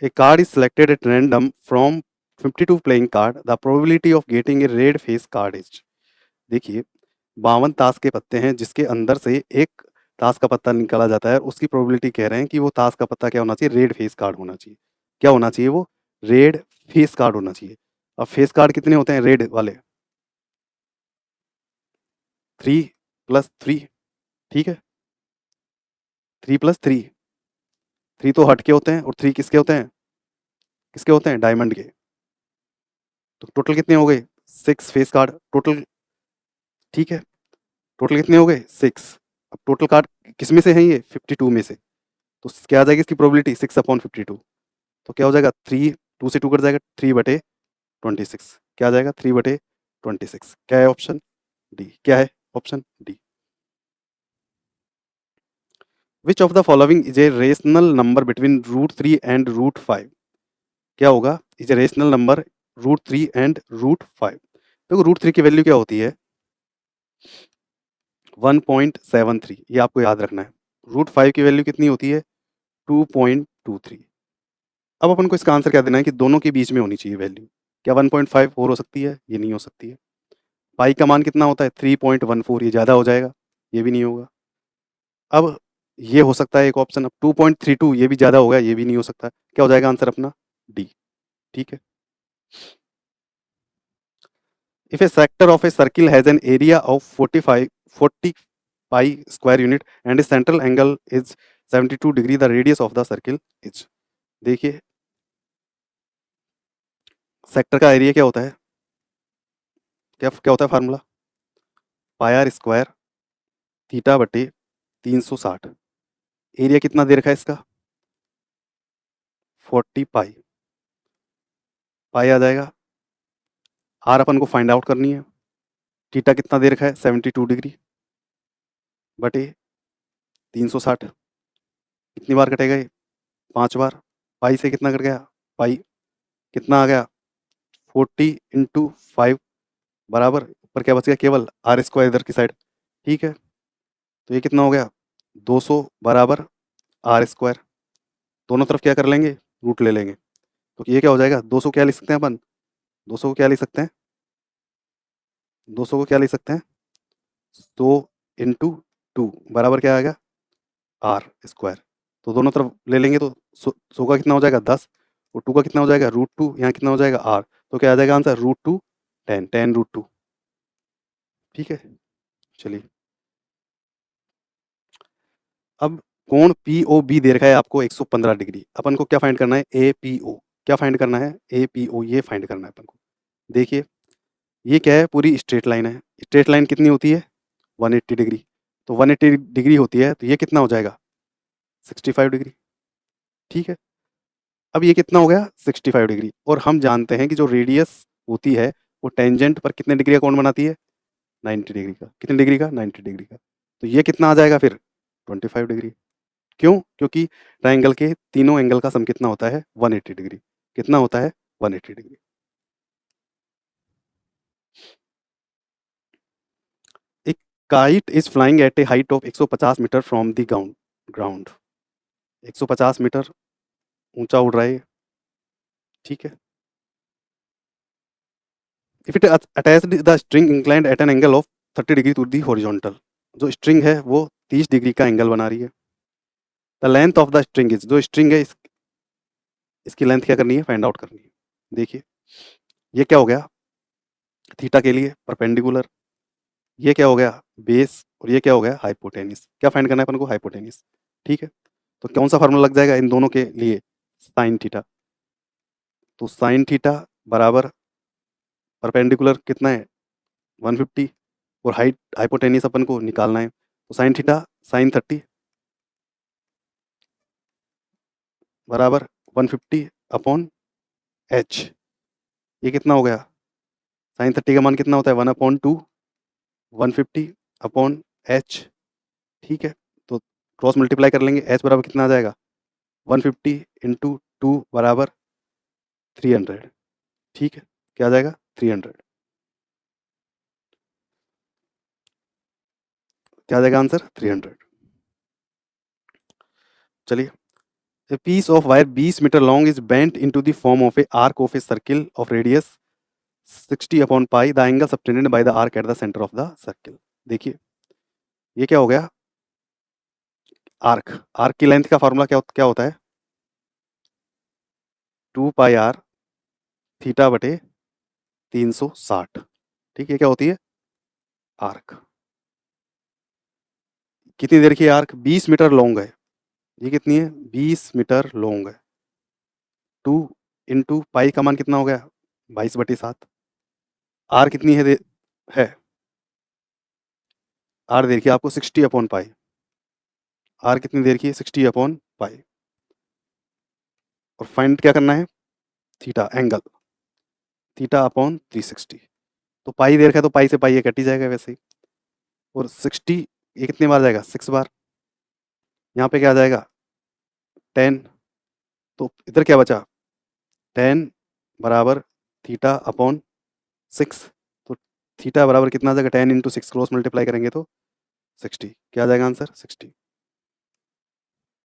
A card is selected at random from 52 playing card. The probability of getting a red face card is। देखिए 52 ताश के पत्ते हैं जिसके अंदर से एक ताश का पत्ता निकाला जाता है, उसकी प्रोबेबिलिटी कह रहे हैं कि वो ताश का पत्ता क्या होना चाहिए, रेड फेस कार्ड होना चाहिए। क्या होना चाहिए वो? रेड फेस कार्ड होना चाहिए। अब फेस कार्ड कितने होते हैं रेड वाले? 3 प्लस 3, ठीक है, 3 प्लस 3, 3 तो हट के होते हैं और 3 किसके होते हैं? किसके होते हैं? डायमंड के। तो टोटल कितने हो गए? 6 फेस कार्ड टोटल, ठीक है। टोटल कितने हो गए? 6। अब टोटल कार्ड किस में से हैं ये? 52 में से। तो क्या आ जाएगी इसकी प्रोबेबिलिटी? 6/52। तो क्या हो जाएगा? 3, 2 से 2 कट जाएगा, 3/26। क्या आ जाएगा? 3/26। क्या है? Option D. क्या है? Option D. Which of the following is a rational number between √3 and √5? क्या होगा? Is a rational number √3 and √5। देखो √3 की वैल्यू क्या होती है? 1.73, ये आपको याद रखना है। √5 की वैल्यू कितनी होती है? 2.23। अब अपन को इसका आंसर क्या देना है कि दोनों के बीच में होनी चाहिए वैल्यू। क्या 1.5 और हो सकती है? ये नहीं हो सकती है। पाई का मान कितना होता है? 3.14, ये ज़्यादा हो जाएगा, ये भी नहीं होगा। अब ये हो सकता है एक ऑप्शन। अब 2.32, ये भी ज़्यादा होगा, ये भी नहीं हो सकता। क्या हो जाएगा आंसर अपना? डी। ठीक है। If a sector of a circle has an area of 40 pi square unit and a central angle is 72 degree, the radius of the circle is. देखिए सेक्टर का एरिया क्या होता है? क्या क्या होता है formula? Pi R square theta बटे 360। एरिया कितना दे रखा है इसका? 40 पाई। पाई आ जाएगा। आर अपन को फाइंड आउट करनी है। थीटा कितना दे रखा है? 72 डिग्री बटे 360। कितनी बार कटेगा ये? 5 बार। पाई से कितना कट गया? पाई कितना आ गया? 40 × 5 बराबर ऊपर क्या बच गया? केवल आर स्क्वायर इधर की साइड। ठीक है। तो ये कितना हो गया? 200 बराबर आर स्क्वायर। दोनों तरफ क्या कर लेंगे? रूट ले लेंगे। तो ये क्या हो जाएगा? 200 क्या लिख सकते हैं अपन? 200 को क्या लिख सकते हैं? 200 को क्या लिख सकते हैं? 100 × 2 बराबर क्या आएगा? R square. तो दोनों तरफ ले लेंगे तो 100 का कितना हो जाएगा? 10, और 2 का कितना हो जाएगा? √2। यहाँ कितना हो जाएगा? आर। तो क्या आ जाएगा आंसर? √2 10, 10 √2। ठीक है। चलिए अब कोण पी ओ बी दे रखा है आपको 115 डिग्री। अपन को क्या फाइंड करना है? A P O. क्या फाइंड करना है? ए पी ओ, ये फाइंड करना है अपन को। देखिए ये क्या है? पूरी स्ट्रेट लाइन है। स्ट्रेट लाइन कितनी होती है? 180 डिग्री। तो 180 डिग्री होती है, तो ये कितना हो जाएगा? 65 डिग्री। ठीक है। अब ये कितना हो गया? 65 डिग्री। और हम जानते हैं कि जो रेडियस होती है वो टेंजेंट पर कितने डिग्री का कोण बनाती है? 90 डिग्री का। कितने डिग्री का? 90 डिग्री का। तो ये कितना आ जाएगा फिर? 25 डिग्री। क्यों? क्योंकि ट्राइंगल के तीनों एंगल का सम कितना होता है? 180 डिग्री। कितना होता है? 180 डिग्री। एक kite is flying at a height of 150 metre from the ground. 150 metre ऊंचा उड़ रहा है। ठीक है। If it attached the string inclined at an angle of 30 degree to the horizontal. जो स्ट्रिंग है वो 30 डिग्री का एंगल बना रही है। The length of the string is, जो स्ट्रिंग है इसकी लेंथ क्या करनी है? फाइंड आउट करनी है। देखिए ये क्या हो गया? थीटा के लिए परपेंडिकुलर। ये क्या हो गया? बेस। और ये क्या हो गया? हाइपोटेनिस। क्या फाइंड करना है अपन को? हाइपोटेनिस। ठीक है। तो कौन सा फार्मूला लग जाएगा इन दोनों के लिए? Sine theta. तो साइन थीटा बराबर परपेंडिकुलर कितना है? 150। और हाइट हाइपोटेनिस अपन को निकालना है, तो साइन थीटा साइन 30 बराबर 150/h। ये कितना हो गया? साइन 30 का मान कितना होता है? 1/2 150/h। ठीक है। तो क्रॉस मल्टीप्लाई कर लेंगे, h बराबर कितना आ जाएगा? 150 × 2 बराबर 300। ठीक है। क्या आ जाएगा? 300। क्या आ जाएगा आंसर? 300। चलिए A piece of wire 20 meter long is bent into the form of a arc of a circle of radius 60 upon pi. The angle subtended by the arc at the center of the circle. देखिए ये क्या हो गया, arc. Arc की length का formula क्या क्या होता है, 2 पाई आर थीटा बटे 360। ठीक है, क्या होती है आर्क। कितनी देर की है आर्क, 20 मीटर लॉन्ग है। ये कितनी है, 20 मीटर लॉन्ग है। 2 इंटू पाई का मान कितना हो गया, 22/7। आर कितनी है आर देर की आपको 60 अपॉन पाई। आर कितनी देर की है, 60 अपॉन पाई। और फाइंड क्या करना है, थीटा एंगल, थीटा अपॉन 360। तो पाई देर का तो पाई से पाई ये कट ही जाएगा वैसे ही। और 60 ये कितने बार जाएगा, 6 बार। यहाँ पे क्या आ जाएगा 10। तो इधर क्या बचा, 10 बराबर थीटा अपॉन 6। तो थीटा बराबर कितना आ जाएगा, 10 इंटू 6 क्रॉस मल्टीप्लाई करेंगे तो 60। क्या आ जाएगा आंसर, 60।